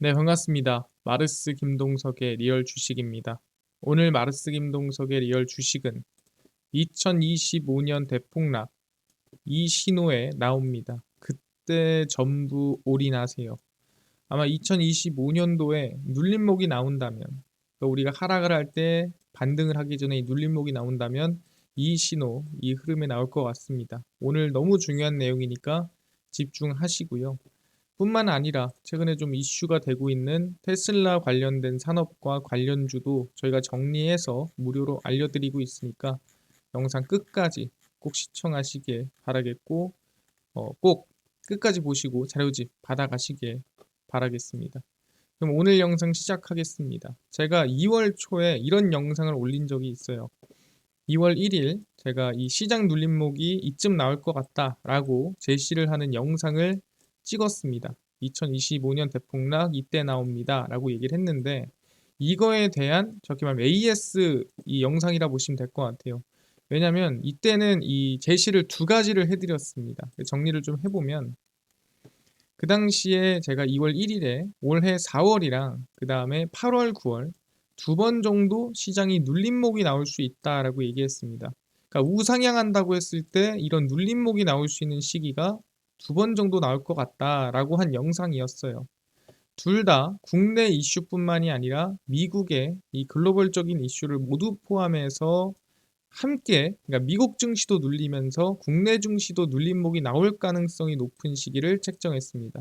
네, 반갑습니다. 마르스 김동석의 리얼 주식입니다. 오늘 마르스 김동석의 리얼 주식은 2025년 대폭락 이 신호에 나옵니다. 그때 전부 올인하세요. 아마 2025년도에 눌림목이 나온다면, 그러니까 우리가 하락을 할 때 반등을 하기 전에 이 눌림목이 나온다면 이 신호, 이 흐름에 나올 것 같습니다. 오늘 너무 중요한 내용이니까 집중하시고요. 뿐만 아니라 최근에 좀 이슈가 되고 있는 테슬라 관련된 산업과 관련주도 저희가 정리해서 무료로 알려드리고 있으니까 영상 끝까지 꼭 시청하시길 바라겠고, 꼭 끝까지 보시고 자료집 받아가시길 바라겠습니다. 그럼 오늘 영상 시작하겠습니다. 제가 2월 초에 이런 영상을 올린 적이 있어요. 2월 1일 제가 이 시장 눌림목이 이쯤 나올 것 같다라고 제시를 하는 영상을 찍었습니다. 2025년 대폭락 이때 나옵니다 라고 얘기를 했는데, 이거에 대한 저렇게 말하면 AS 이 영상이라 보시면 될 것 같아요. 왜냐면 이때는 이 제시를 두 가지를 해드렸습니다. 정리를 좀 해보면, 그 당시에 제가 2월 1일에 올해 4월이랑 그 다음에 8월, 9월 두 번 정도 시장이 눌림목이 나올 수 있다라고 얘기했습니다. 그러니까 우상향한다고 했을 때 이런 눌림목이 나올 수 있는 시기가 두 번 정도 나올 것 같다라고 한 영상이었어요. 둘 다 국내 이슈뿐만이 아니라 미국의 이 글로벌적인 이슈를 모두 포함해서 함께, 그러니까 미국 증시도 눌리면서 국내 증시도 눌림목이 나올 가능성이 높은 시기를 책정했습니다.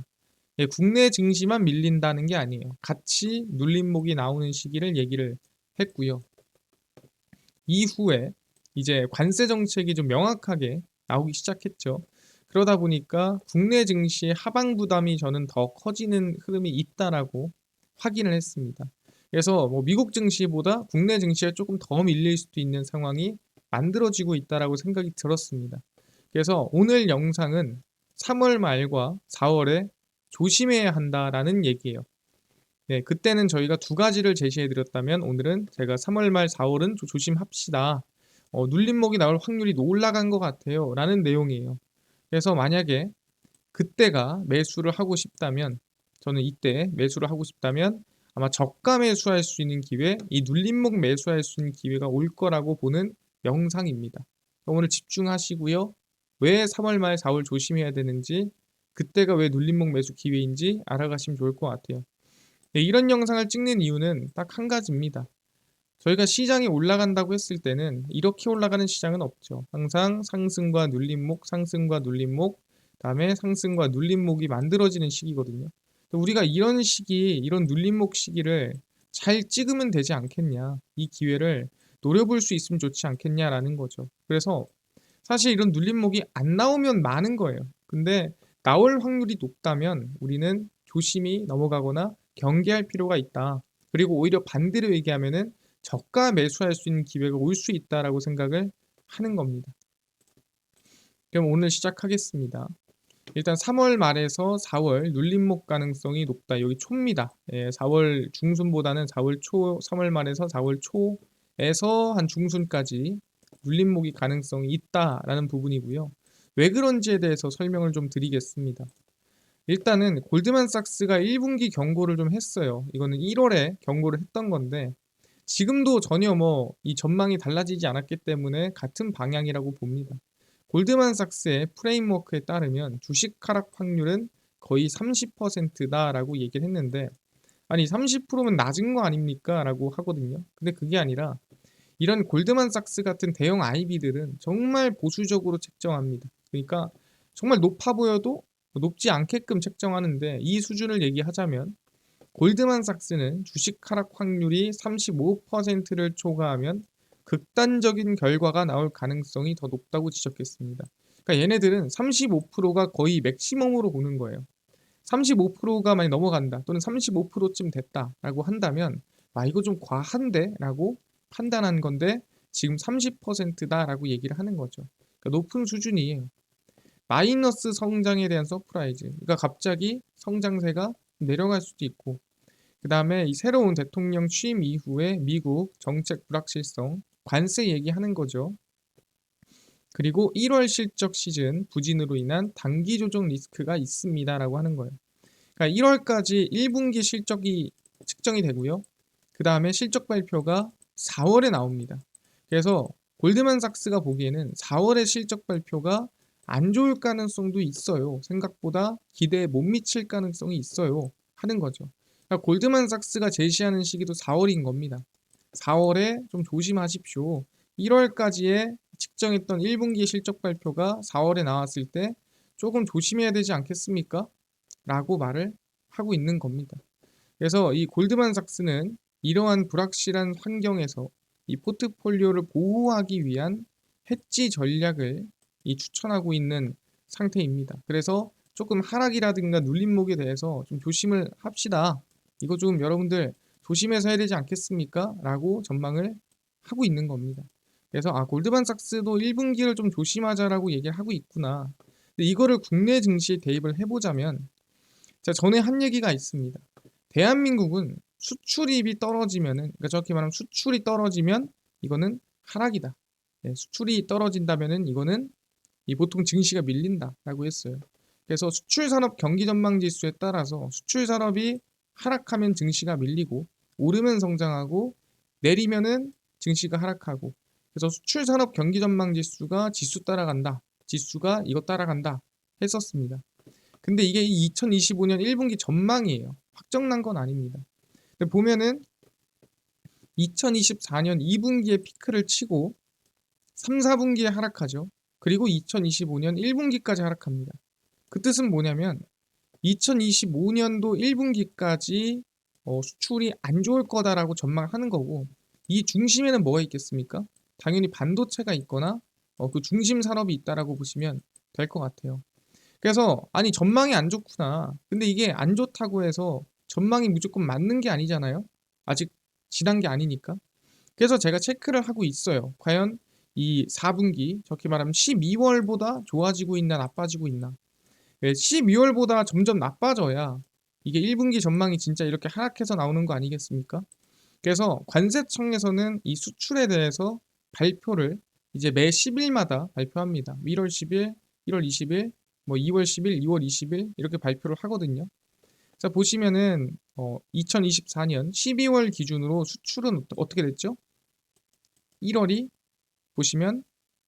예, 국내 증시만 밀린다는 게 아니에요. 같이 눌림목이 나오는 시기를 얘기를 했고요. 이후에 이제 관세 정책이 좀 명확하게 나오기 시작했죠. 그러다 보니까 국내 증시의 하방 부담이 저는 더 커지는 흐름이 있다라고 확인을 했습니다. 그래서 뭐 미국 증시보다 국내 증시에 조금 더 밀릴 수도 있는 상황이 만들어지고 있다라고 생각이 들었습니다. 그래서 오늘 영상은 3월 말과 4월에 조심해야 한다라는 얘기예요. 네, 그때는 저희가 두 가지를 제시해 드렸다면 오늘은 제가 3월 말 4월은 조심합시다. 눌림목이 나올 확률이 올라간 것 같아요. 라는 내용이에요. 그래서 만약에 그때가 매수를 하고 싶다면, 저는 이때 매수를 하고 싶다면 아마 저가 매수할 수 있는 기회, 이 눌림목 매수할 수 있는 기회가 올 거라고 보는 영상입니다. 오늘 집중하시고요. 왜 3월 말 4월 조심해야 되는지, 그때가 왜 눌림목 매수 기회인지 알아가시면 좋을 것 같아요. 네, 이런 영상을 찍는 이유는 딱 한 가지입니다. 저희가 시장이 올라간다고 했을 때는 이렇게 올라가는 시장은 없죠. 항상 상승과 눌림목, 상승과 눌림목, 다음에 상승과 눌림목이 만들어지는 시기거든요. 우리가 이런 시기, 이런 눌림목 시기를 잘 찍으면 되지 않겠냐. 이 기회를 노려볼 수 있으면 좋지 않겠냐라는 거죠. 그래서 사실 이런 눌림목이 안 나오면 많은 거예요. 근데 나올 확률이 높다면 우리는 조심히 넘어가거나 경계할 필요가 있다. 그리고 오히려 반대로 얘기하면은 저가 매수할 수 있는 기회가 올 수 있다라고 생각을 하는 겁니다. 그럼 오늘 시작하겠습니다. 일단 3월 말에서 4월 눌림목 가능성이 높다. 여기 초입니다. 예, 4월 중순보다는 4월 초, 3월 말에서 4월 초에서 한 중순까지 눌림목이 가능성이 있다라는 부분이고요. 왜 그런지에 대해서 설명을 좀 드리겠습니다. 일단은 골드만삭스가 1분기 경고를 좀 했어요. 이거는 1월에 경고를 했던 건데 지금도 전혀 뭐 이 전망이 달라지지 않았기 때문에 같은 방향이라고 봅니다. 골드만삭스의 프레임워크에 따르면 주식 하락 확률은 거의 30%다라고 얘기를 했는데, 아니 30%면 낮은 거 아닙니까? 라고 하거든요. 근데 그게 아니라 이런 골드만삭스 같은 대형 IB들은 정말 보수적으로 책정합니다. 그러니까 정말 높아 보여도 높지 않게끔 책정하는데, 이 수준을 얘기하자면 골드만삭스는 주식 하락 확률이 35%를 초과하면 극단적인 결과가 나올 가능성이 더 높다고 지적했습니다. 그러니까 얘네들은 35%가 거의 맥시멈으로 보는 거예요. 35%가 많이 넘어간다, 또는 35%쯤 됐다라고 한다면 이거 좀 과한데? 라고 판단한 건데 지금 30%다라고 얘기를 하는 거죠. 그러니까 높은 수준이에요. 마이너스 성장에 대한 서프라이즈, 그러니까 갑자기 성장세가 내려갈 수도 있고, 그 다음에 이 새로운 대통령 취임 이후에 미국 정책 불확실성, 관세 얘기하는 거죠. 그리고 1월 실적 시즌 부진으로 인한 단기 조정 리스크가 있습니다라고 하는 거예요. 그러니까 1월까지 1분기 실적이 측정이 되고요. 그 다음에 실적 발표가 4월에 나옵니다. 그래서 골드만삭스가 보기에는 4월의 실적 발표가 안 좋을 가능성도 있어요. 생각보다 기대에 못 미칠 가능성이 있어요. 하는 거죠. 그러니까 골드만삭스가 제시하는 시기도 4월인 겁니다. 4월에 좀 조심하십시오. 1월까지의 측정했던 1분기 실적 발표가 4월에 나왔을 때 조금 조심해야 되지 않겠습니까? 라고 말을 하고 있는 겁니다. 그래서 이 골드만삭스는 이러한 불확실한 환경에서 이 포트폴리오를 보호하기 위한 해지 전략을 추천하고 있는 상태입니다. 그래서 조금 하락이라든가 눌림목에 대해서 좀 조심을 합시다. 이거 좀 여러분들 조심해서 해야 되지 않겠습니까? 라고 전망을 하고 있는 겁니다. 그래서 골드만삭스도 1분기를 좀 조심하자라고 얘기를 하고 있구나. 근데 이거를 국내 증시에 대입을 해보자면 자, 전에 한 얘기가 있습니다. 대한민국은 수출입이 떨어지면은, 그러니까 정확히 말하면 수출이 떨어지면 이거는 하락이다. 네, 수출이 떨어진다면은 이거는 보통 증시가 밀린다라고 했어요. 그래서 수출산업 경기전망지수에 따라서 수출산업이 하락하면 증시가 밀리고 오르면 성장하고 내리면은 증시가 하락하고 그래서 수출산업 경기전망지수가 지수 따라간다. 지수가 이거 따라간다 했었습니다. 근데 이게 2025년 1분기 전망이에요. 확정난 건 아닙니다. 근데 보면은 2024년 2분기에 피크를 치고 3, 4분기에 하락하죠. 그리고 2025년 1분기까지 하락합니다. 그 뜻은 뭐냐면 2025년도 1분기까지 수출이 안 좋을 거다라고 전망하는 거고 이 중심에는 뭐가 있겠습니까? 당연히 반도체가 있거나 그 중심 산업이 있다라고 보시면 될 것 같아요. 그래서 아니 전망이 안 좋구나. 근데 이게 안 좋다고 해서 전망이 무조건 맞는 게 아니잖아요. 아직 지난 게 아니니까. 그래서 제가 체크를 하고 있어요. 과연 이 4분기, 적게 말하면 12월보다 좋아지고 있나 나빠지고 있나. 12월보다 점점 나빠져야 이게 1분기 전망이 진짜 이렇게 하락해서 나오는 거 아니겠습니까? 그래서 관세청에서는 이 수출에 대해서 발표를 이제 매 10일마다 발표합니다. 1월 10일, 1월 20일, 뭐 2월 10일, 2월 20일 이렇게 발표를 하거든요. 자, 보시면은 2024년 12월 기준으로 수출은 어떻게 됐죠? 1월이 보시면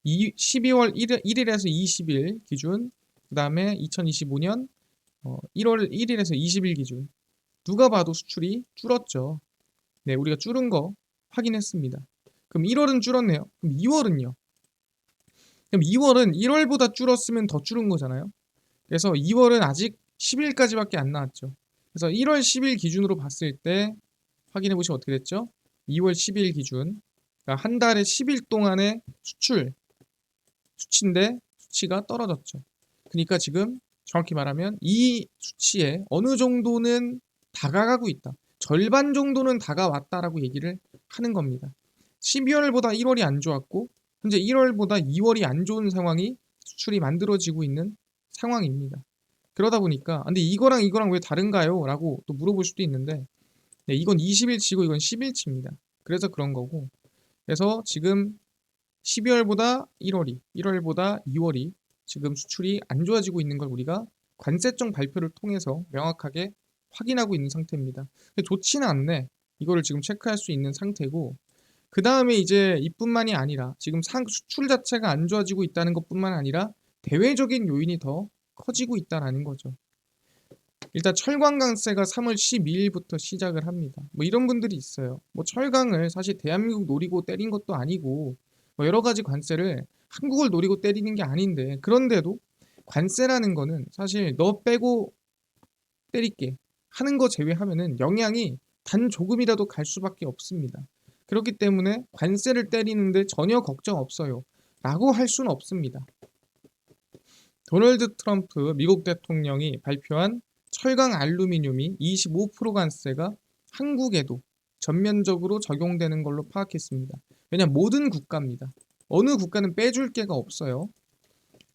12월 1일에서 20일 기준, 그 다음에 2025년 1월 1일에서 20일 기준 누가 봐도 수출이 줄었죠. 네, 우리가 줄은 거 확인했습니다. 그럼 1월은 줄었네요. 그럼 2월은요? 그럼 2월은 1월보다 줄었으면 더 줄은 거잖아요. 그래서 2월은 아직 10일까지밖에 안 나왔죠. 그래서 1월 10일 기준으로 봤을 때 확인해 보시면 어떻게 됐죠? 2월 10일 기준 그러니까 한 달에 10일 동안의 수출 수치인데 수치가 떨어졌죠. 그러니까 지금 정확히 말하면 이 수치에 어느 정도는 다가가고 있다. 절반 정도는 다가왔다라고 얘기를 하는 겁니다. 12월보다 1월이 안 좋았고 현재 1월보다 2월이 안 좋은 상황이 수출이 만들어지고 있는 상황입니다. 그러다 보니까 근데 이거랑 왜 다른가요? 라고 또 물어볼 수도 있는데 네, 이건 20일치고 이건 10일치입니다. 그래서 그런 거고 그래서 지금 12월보다 1월이 1월보다 2월이 지금 수출이 안 좋아지고 있는 걸 우리가 관세청 발표를 통해서 명확하게 확인하고 있는 상태입니다. 근데 좋지는 않네. 이거를 지금 체크할 수 있는 상태고 그 다음에 이제 이뿐만이 아니라 지금 수출 자체가 안 좋아지고 있다는 것뿐만 아니라 대외적인 요인이 더 커지고 있다는 거죠. 일단 철강강세가 3월 12일부터 시작을 합니다. 뭐 이런 분들이 있어요. 뭐 철강을 사실 대한민국 노리고 때린 것도 아니고 뭐 여러 가지 관세를 한국을 노리고 때리는 게 아닌데 그런데도 관세라는 거는 사실 너 빼고 때릴게 하는 거 제외하면은 영향이 단 조금이라도 갈 수밖에 없습니다. 그렇기 때문에 관세를 때리는데 전혀 걱정 없어요. 라고 할 수는 없습니다. 도널드 트럼프 미국 대통령이 발표한 철강 알루미늄이 25% 관세가 한국에도 전면적으로 적용되는 걸로 파악했습니다. 왜냐하면 모든 국가입니다. 어느 국가는 빼줄 게가 없어요.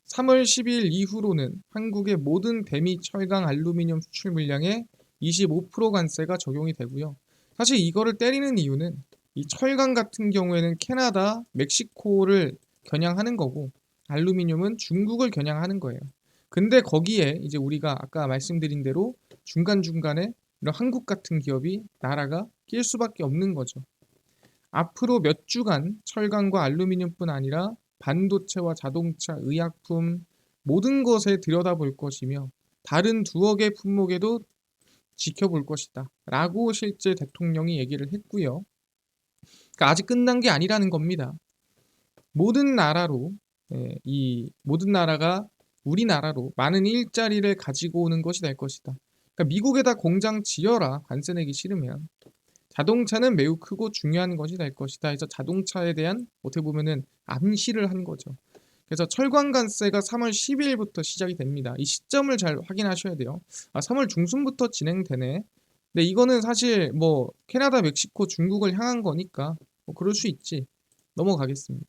3월 10일 이후로는 한국의 모든 대미 철강 알루미늄 수출 물량에 25% 관세가 적용이 되고요. 사실 이거를 때리는 이유는 이 철강 같은 경우에는 캐나다, 멕시코를 겨냥하는 거고 알루미늄은 중국을 겨냥하는 거예요. 근데 거기에 이제 우리가 아까 말씀드린 대로 중간중간에 이런 한국 같은 기업이 나라가 낄 수밖에 없는 거죠. 앞으로 몇 주간 철강과 알루미늄뿐 아니라 반도체와 자동차, 의약품 모든 것에 들여다볼 것이며 다른 두어 개 품목에도 지켜볼 것이다 라고 실제 대통령이 얘기를 했고요. 그러니까 아직 끝난 게 아니라는 겁니다. 모든 나라로 이 모든 나라가 우리나라로 많은 일자리를 가지고 오는 것이 될 것이다. 그러니까 미국에다 공장 지어라 관세 내기 싫으면. 자동차는 매우 크고 중요한 것이 될 것이다. 그래서 자동차에 대한 어떻게 보면은 암시를 한 거죠. 그래서 철강관세가 3월 12일부터 시작이 됩니다. 이 시점을 잘 확인하셔야 돼요. 3월 중순부터 진행되네. 근데 이거는 사실 뭐 캐나다, 멕시코, 중국을 향한 거니까 뭐 그럴 수 있지. 넘어가겠습니다.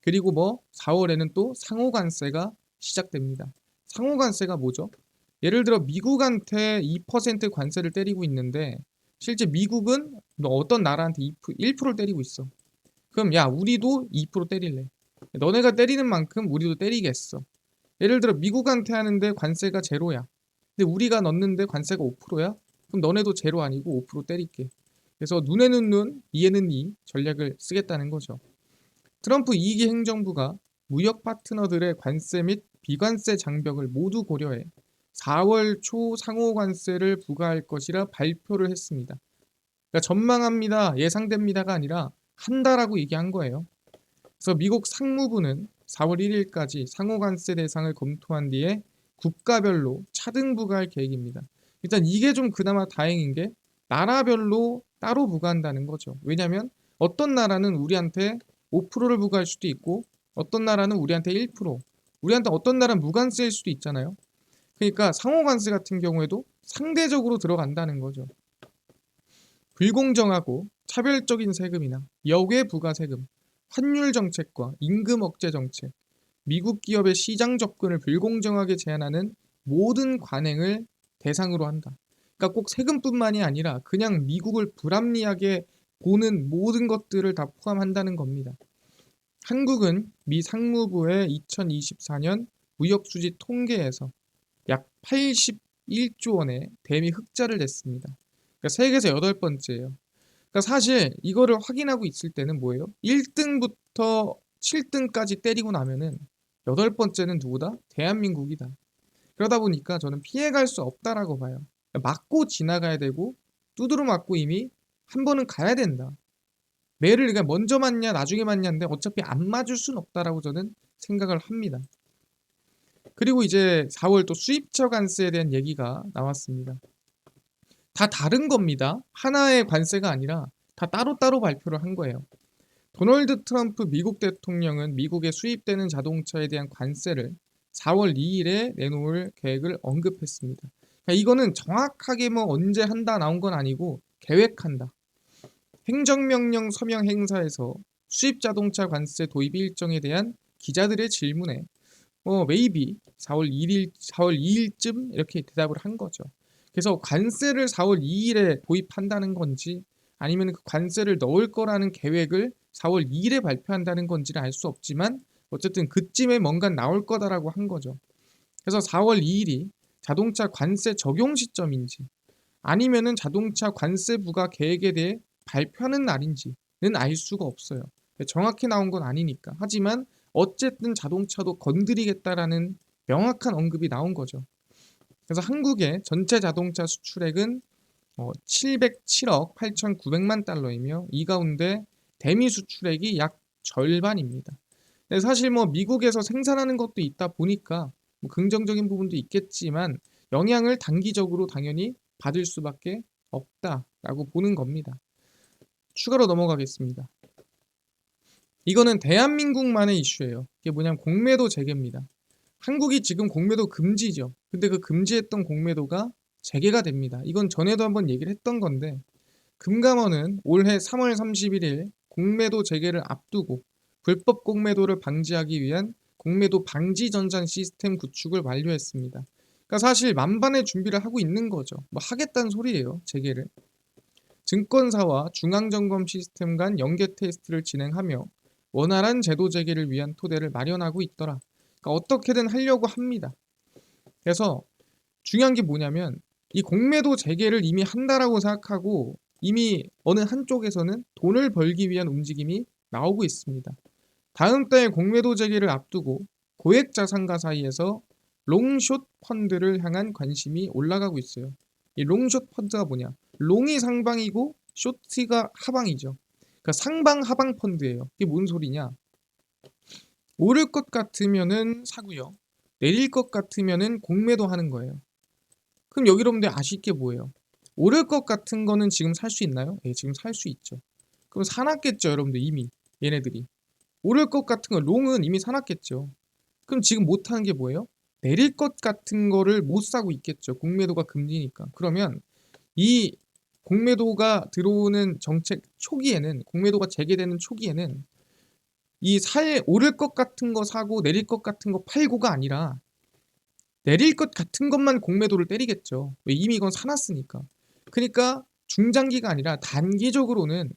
그리고 뭐 4월에는 또 상호관세가 시작됩니다. 상호관세가 뭐죠? 예를 들어 미국한테 2% 관세를 때리고 있는데 실제 미국은 뭐 어떤 나라한테 1%를 때리고 있어. 그럼 야 우리도 2% 때릴래. 너네가 때리는 만큼 우리도 때리겠어. 예를 들어 미국한테 하는데 관세가 제로야. 근데 우리가 넣는데 관세가 5%야? 그럼 너네도 제로 아니고 5% 때릴게. 그래서 눈에는 눈, 이에는 이 전략을 쓰겠다는 거죠. 트럼프 2기 행정부가 무역 파트너들의 관세 및 비관세 장벽을 모두 고려해 4월 초 상호관세를 부과할 것이라 발표를 했습니다. 그러니까 전망합니다, 예상됩니다가 아니라 한다라고 얘기한 거예요. 그래서 미국 상무부는 4월 1일까지 상호관세 대상을 검토한 뒤에 국가별로 차등 부과할 계획입니다. 일단 이게 좀 그나마 다행인 게 나라별로 따로 부과한다는 거죠. 왜냐하면 어떤 나라는 우리한테 5%를 부과할 수도 있고 어떤 나라는 우리한테 1%, 우리한테 어떤 나라는 무관세일 수도 있잖아요. 그러니까 상호관세 같은 경우에도 상대적으로 들어간다는 거죠. 불공정하고 차별적인 세금이나 역외 부가 세금, 환율 정책과 임금 억제 정책, 미국 기업의 시장 접근을 불공정하게 제한하는 모든 관행을 대상으로 한다. 그러니까 꼭 세금뿐만이 아니라 그냥 미국을 불합리하게 보는 모든 것들을 다 포함한다는 겁니다. 한국은 미 상무부의 2024년 무역수지 통계에서 약 81조 원의 대미 흑자를 냈습니다. 그러니까 세계에서 8번째예요. 그러니까 사실 이거를 확인하고 있을 때는 뭐예요? 1등부터 7등까지 때리고 나면은 8번째는 누구다? 대한민국이다. 그러다 보니까 저는 피해갈 수 없다라고 봐요. 맞고 지나가야 되고 두드러 맞고 이미 한 번은 가야 된다. 매를 그러니까 먼저 맞냐 나중에 맞냐인데 어차피 안 맞을 수는 없다라고 저는 생각을 합니다. 그리고 이제 4월 또 수입처 관세에 대한 얘기가 나왔습니다. 다 다른 겁니다. 하나의 관세가 아니라 다 따로따로 발표를 한 거예요. 도널드 트럼프 미국 대통령은 미국에 수입되는 자동차에 대한 관세를 4월 2일에 내놓을 계획을 언급했습니다. 그러니까 이거는 정확하게 뭐 언제 한다 나온 건 아니고 계획한다. 행정명령 서명 행사에서 수입 자동차 관세 도입 일정에 대한 기자들의 질문에 maybe 4월 1일, 4월 2일쯤 이렇게 대답을 한 거죠. 그래서 관세를 4월 2일에 도입한다는 건지 아니면 그 관세를 넣을 거라는 계획을 4월 2일에 발표한다는 건지를 알 수 없지만 어쨌든 그쯤에 뭔가 나올 거다라고 한 거죠. 그래서 4월 2일이 자동차 관세 적용 시점인지 아니면은 자동차 관세 부과 계획에 대해 발표하는 날인지는 알 수가 없어요. 정확히 나온 건 아니니까. 하지만 어쨌든 자동차도 건드리겠다라는 명확한 언급이 나온 거죠. 그래서 한국의 전체 자동차 수출액은 707억 8,900만 달러이며 이 가운데 대미 수출액이 약 절반입니다. 사실 뭐 미국에서 생산하는 것도 있다 보니까 뭐 긍정적인 부분도 있겠지만 영향을 단기적으로 당연히 받을 수밖에 없다라고 보는 겁니다. 추가로 넘어가겠습니다. 이거는 대한민국만의 이슈예요. 이게 뭐냐면 공매도 재개입니다. 한국이 지금 공매도 금지죠. 근데 그 금지했던 공매도가 재개가 됩니다. 이건 전에도 한번 얘기를 했던 건데 금감원은 올해 3월 31일 공매도 재개를 앞두고 불법 공매도를 방지하기 위한 공매도 방지 전산 시스템 구축을 완료했습니다. 그러니까 사실 만반의 준비를 하고 있는 거죠. 뭐 하겠다는 소리예요. 재개를. 증권사와 중앙점검 시스템 간 연계 테스트를 진행하며 원활한 제도 재개를 위한 토대를 마련하고 있더라. 그러니까 어떻게든 하려고 합니다. 그래서 중요한 게 뭐냐면 이 공매도 재개를 이미 한다라고 생각하고 이미 어느 한쪽에서는 돈을 벌기 위한 움직임이 나오고 있습니다. 다음 달 공매도 재개를 앞두고 고액 자산가 사이에서 롱숏 펀드를 향한 관심이 올라가고 있어요. 이 롱숏 펀드가 뭐냐? 롱이 상방이고 숏가 하방이죠. 그러니까 상방 하방 펀드예요. 이게 뭔 소리냐? 오를 것 같으면은 사고요. 내릴 것 같으면은 공매도 하는 거예요. 그럼 여기 여러분들 아실 게 뭐예요? 오를 것 같은 거는 지금 살 수 있나요? 예, 지금 살 수 있죠. 그럼 사놨겠죠, 여러분들 이미 얘네들이. 오를 것 같은 거 롱은 이미 사놨겠죠. 그럼 지금 못하는 게 뭐예요? 내릴 것 같은 거를 못 사고 있겠죠. 공매도가 금지니까. 그러면 이 공매도가 들어오는 정책 초기에는 공매도가 재개되는 초기에는 이 오를 것 같은 거 사고 내릴 것 같은 거 팔고가 아니라 내릴 것 같은 것만 공매도를 때리겠죠. 왜 이미 이건 사놨으니까. 그러니까 중장기가 아니라 단기적으로는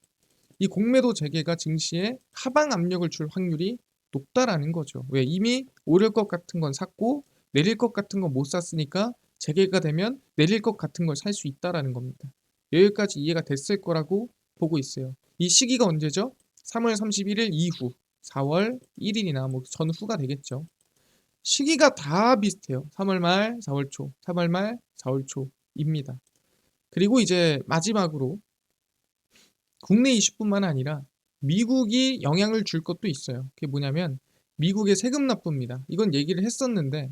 이 공매도 재개가 증시에 하방 압력을 줄 확률이 높다라는 거죠. 왜 이미 오를 것 같은 건 샀고 내릴 것 같은 건 못 샀으니까 재개가 되면 내릴 것 같은 걸 살 수 있다라는 겁니다. 여기까지 이해가 됐을 거라고 보고 있어요. 이 시기가 언제죠? 3월 31일 이후 4월 1일이나 뭐 전후가 되겠죠. 시기가 다 비슷해요. 3월 말, 4월 초, 3월 말, 4월 초입니다. 그리고 이제 마지막으로 국내 이슈뿐만 아니라 미국이 영향을 줄 것도 있어요. 그게 뭐냐면 미국의 세금 납부입니다. 이건 얘기를 했었는데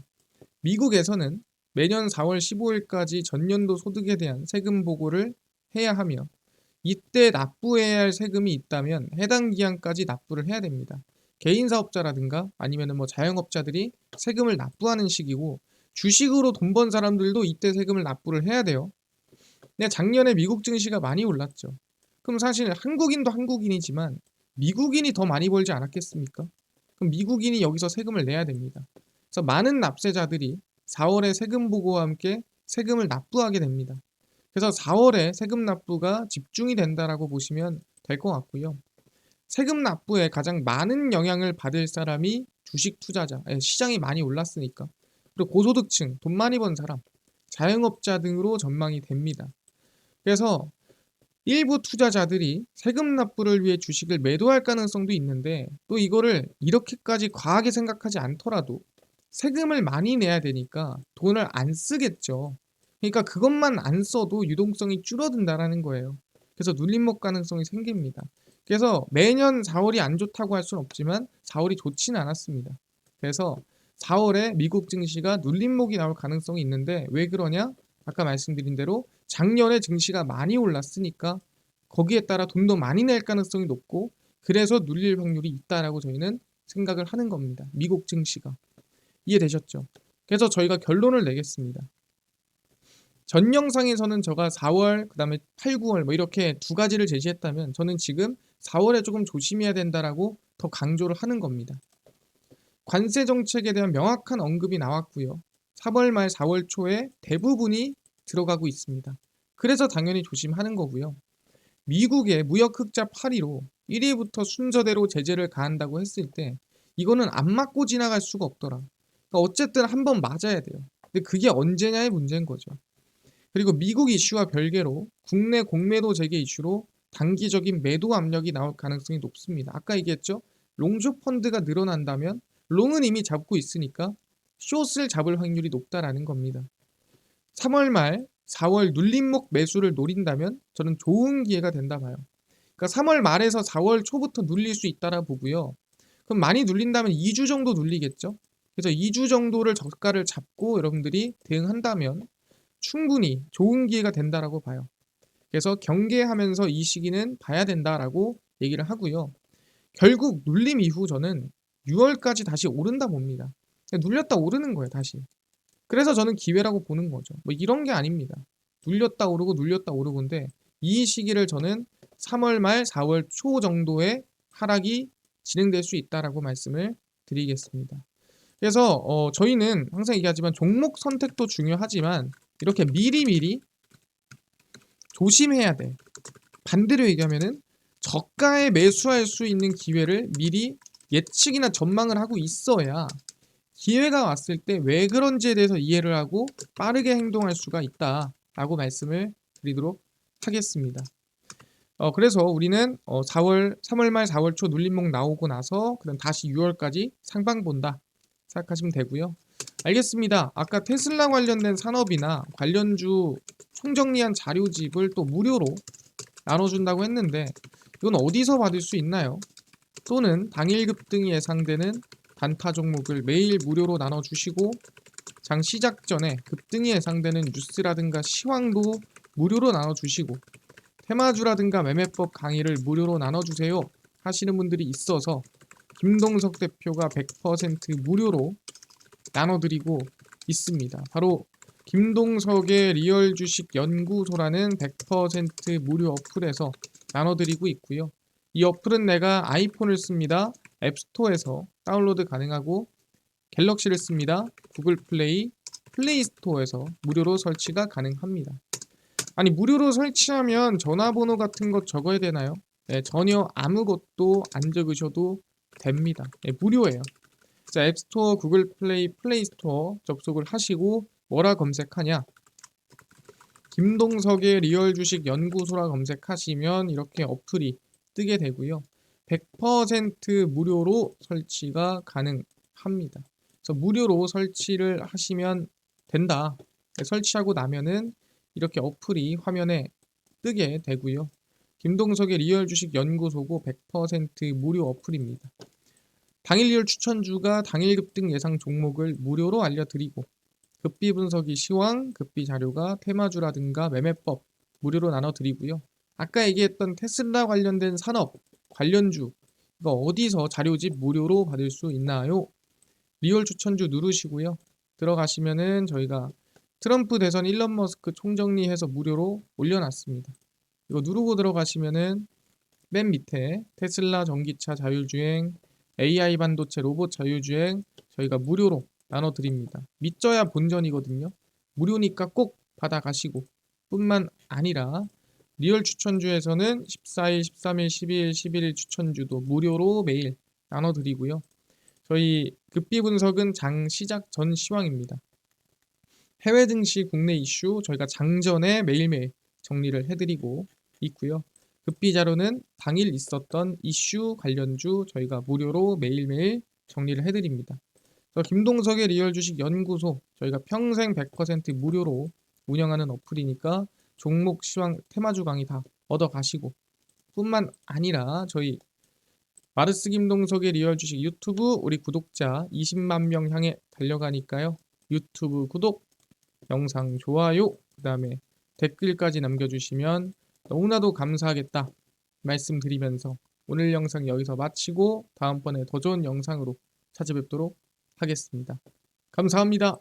미국에서는 매년 4월 15일까지 전년도 소득에 대한 세금 보고를 해야 하며 이때 납부해야 할 세금이 있다면 해당 기한까지 납부를 해야 됩니다. 개인 사업자라든가 아니면 뭐 자영업자들이 세금을 납부하는 시기고 주식으로 돈 번 사람들도 이때 세금을 납부를 해야 돼요. 근데 작년에 미국 증시가 많이 올랐죠. 그럼 사실 한국인도 한국인이지만 미국인이 더 많이 벌지 않았겠습니까? 그럼 미국인이 여기서 세금을 내야 됩니다. 그래서 많은 납세자들이 4월에 세금 보고와 함께 세금을 납부하게 됩니다. 그래서 4월에 세금 납부가 집중이 된다라고 보시면 될 것 같고요. 세금 납부에 가장 많은 영향을 받을 사람이 주식 투자자, 시장이 많이 올랐으니까. 그리고 고소득층, 돈 많이 번 사람, 자영업자 등으로 전망이 됩니다. 그래서 일부 투자자들이 세금 납부를 위해 주식을 매도할 가능성도 있는데 또 이거를 이렇게까지 과하게 생각하지 않더라도 세금을 많이 내야 되니까 돈을 안 쓰겠죠. 그러니까 그것만 안 써도 유동성이 줄어든다라는 거예요. 그래서 눌림목 가능성이 생깁니다. 그래서 매년 4월이 안 좋다고 할 수는 없지만 4월이 좋지는 않았습니다. 그래서 4월에 미국 증시가 눌림목이 나올 가능성이 있는데 왜 그러냐? 아까 말씀드린 대로 작년에 증시가 많이 올랐으니까 거기에 따라 돈도 많이 낼 가능성이 높고 그래서 눌릴 확률이 있다라고 저희는 생각을 하는 겁니다. 미국 증시가. 이해되셨죠? 그래서 저희가 결론을 내겠습니다. 전 영상에서는 제가 4월, 그 다음에 8, 9월 뭐 이렇게 두 가지를 제시했다면 저는 지금 4월에 조금 조심해야 된다라고 더 강조를 하는 겁니다. 관세 정책에 대한 명확한 언급이 나왔고요. 3월 말 4월 초에 대부분이 들어가고 있습니다. 그래서 당연히 조심하는 거고요. 미국의 무역 흑자 8위로 1위부터 순서대로 제재를 가한다고 했을 때 이거는 안 맞고 지나갈 수가 없더라. 그러니까 어쨌든 한번 맞아야 돼요. 근데 그게 언제냐의 문제인 거죠. 그리고 미국 이슈와 별개로 국내 공매도 재개 이슈로 단기적인 매도 압력이 나올 가능성이 높습니다. 아까 얘기했죠? 롱숏 펀드가 늘어난다면 롱은 이미 잡고 있으니까 숏을 잡을 확률이 높다라는 겁니다. 3월 말 4월 눌림목 매수를 노린다면 저는 좋은 기회가 된다 봐요. 그러니까 3월 말에서 4월 초부터 눌릴 수 있다라 보고요. 그럼 많이 눌린다면 2주 정도 눌리겠죠. 그래서 2주 정도를 저가를 잡고 여러분들이 대응한다면 충분히 좋은 기회가 된다라고 봐요. 그래서 경계하면서 이 시기는 봐야 된다라고 얘기를 하고요. 결국 눌림 이후 저는 6월까지 다시 오른다 봅니다. 눌렸다 오르는 거예요, 다시. 그래서 저는 기회라고 보는 거죠. 뭐 이런 게 아닙니다. 눌렸다 오르고 눌렸다 오르고인데 이 시기를 저는 3월 말 4월 초 정도의 하락이 진행될 수 있다라고 말씀을 드리겠습니다. 그래서 저희는 항상 얘기하지만 종목 선택도 중요하지만 이렇게 미리미리 조심해야 돼. 반대로 얘기하면은 저가에 매수할 수 있는 기회를 미리 예측이나 전망을 하고 있어야 기회가 왔을 때 왜 그런지에 대해서 이해를 하고 빠르게 행동할 수가 있다. 라고 말씀을 드리도록 하겠습니다. 그래서 우리는 3월 말 4월 초 눌림목 나오고 나서 그다음 다시 6월까지 상방 본다 생각하시면 되고요. 알겠습니다. 아까 테슬라 관련된 산업이나 관련주 총정리한 자료집을 또 무료로 나눠준다고 했는데 이건 어디서 받을 수 있나요? 또는 당일 급등이 예상되는 단타 종목을 매일 무료로 나눠주시고 장 시작 전에 급등이 예상되는 뉴스라든가 시황도 무료로 나눠주시고 테마주라든가 매매법 강의를 무료로 나눠주세요 하시는 분들이 있어서 김동석 대표가 100% 무료로 나눠드리고 있습니다. 바로 김동석의 리얼 주식 연구소라는 100% 무료 어플에서 나눠드리고 있고요. 이 어플은 내가 아이폰을 씁니다. 앱스토어에서 다운로드 가능하고 갤럭시를 씁니다. 구글 플레이, 플레이스토어에서 무료로 설치가 가능합니다. 아니 무료로 설치하면 전화번호 같은 것 적어야 되나요? 네, 전혀 아무것도 안 적으셔도 됩니다. 네, 무료예요. 자, 앱스토어, 구글 플레이, 플레이스토어 접속을 하시고 뭐라 검색하냐? 김동석의 리얼 주식 연구소라 검색하시면 이렇게 어플이 뜨게 되고요. 100% 무료로 설치가 가능합니다. 그래서 무료로 설치를 하시면 된다. 설치하고 나면은 이렇게 어플이 화면에 뜨게 되고요. 김동석의 리얼 주식 연구소고 100% 무료 어플입니다. 당일 리얼 추천주가 당일 급등 예상 종목을 무료로 알려드리고 급비 분석이 시황, 급비 자료가 테마주라든가 매매법 무료로 나눠드리고요. 아까 얘기했던 테슬라 관련된 산업, 관련주 이거 어디서 자료집 무료로 받을 수 있나요? 리얼 추천주 누르시고요. 들어가시면은 저희가 트럼프 대선 일론 머스크 총정리해서 무료로 올려놨습니다. 이거 누르고 들어가시면은 맨 밑에 테슬라 전기차 자율주행, AI 반도체 로봇 자율주행 저희가 무료로 나눠드립니다. 믿져야 본전이거든요. 무료니까 꼭 받아가시고 뿐만 아니라 리얼 추천주에서는 14일, 13일, 12일, 11일 추천주도 무료로 매일 나눠드리고요. 저희 급비 분석은 장 시작 전 시황입니다. 해외 증시 국내 이슈 저희가 장전에 매일매일 정리를 해드리고 있고요. 급비 자료는 당일 있었던 이슈 관련주 저희가 무료로 매일매일 정리를 해드립니다. 김동석의 리얼 주식 연구소 저희가 평생 100% 무료로 운영하는 어플이니까 종목 시황 테마주 강의 다 얻어가시고 뿐만 아니라 저희 마르스 김동석의 리얼 주식 유튜브 우리 구독자 20만 명 향해 달려가니까요. 유튜브 구독, 영상 좋아요, 그 다음에 댓글까지 남겨주시면 너무나도 감사하겠다 말씀드리면서 오늘 영상 여기서 마치고 다음번에 더 좋은 영상으로 찾아뵙도록 하겠습니다. 감사합니다.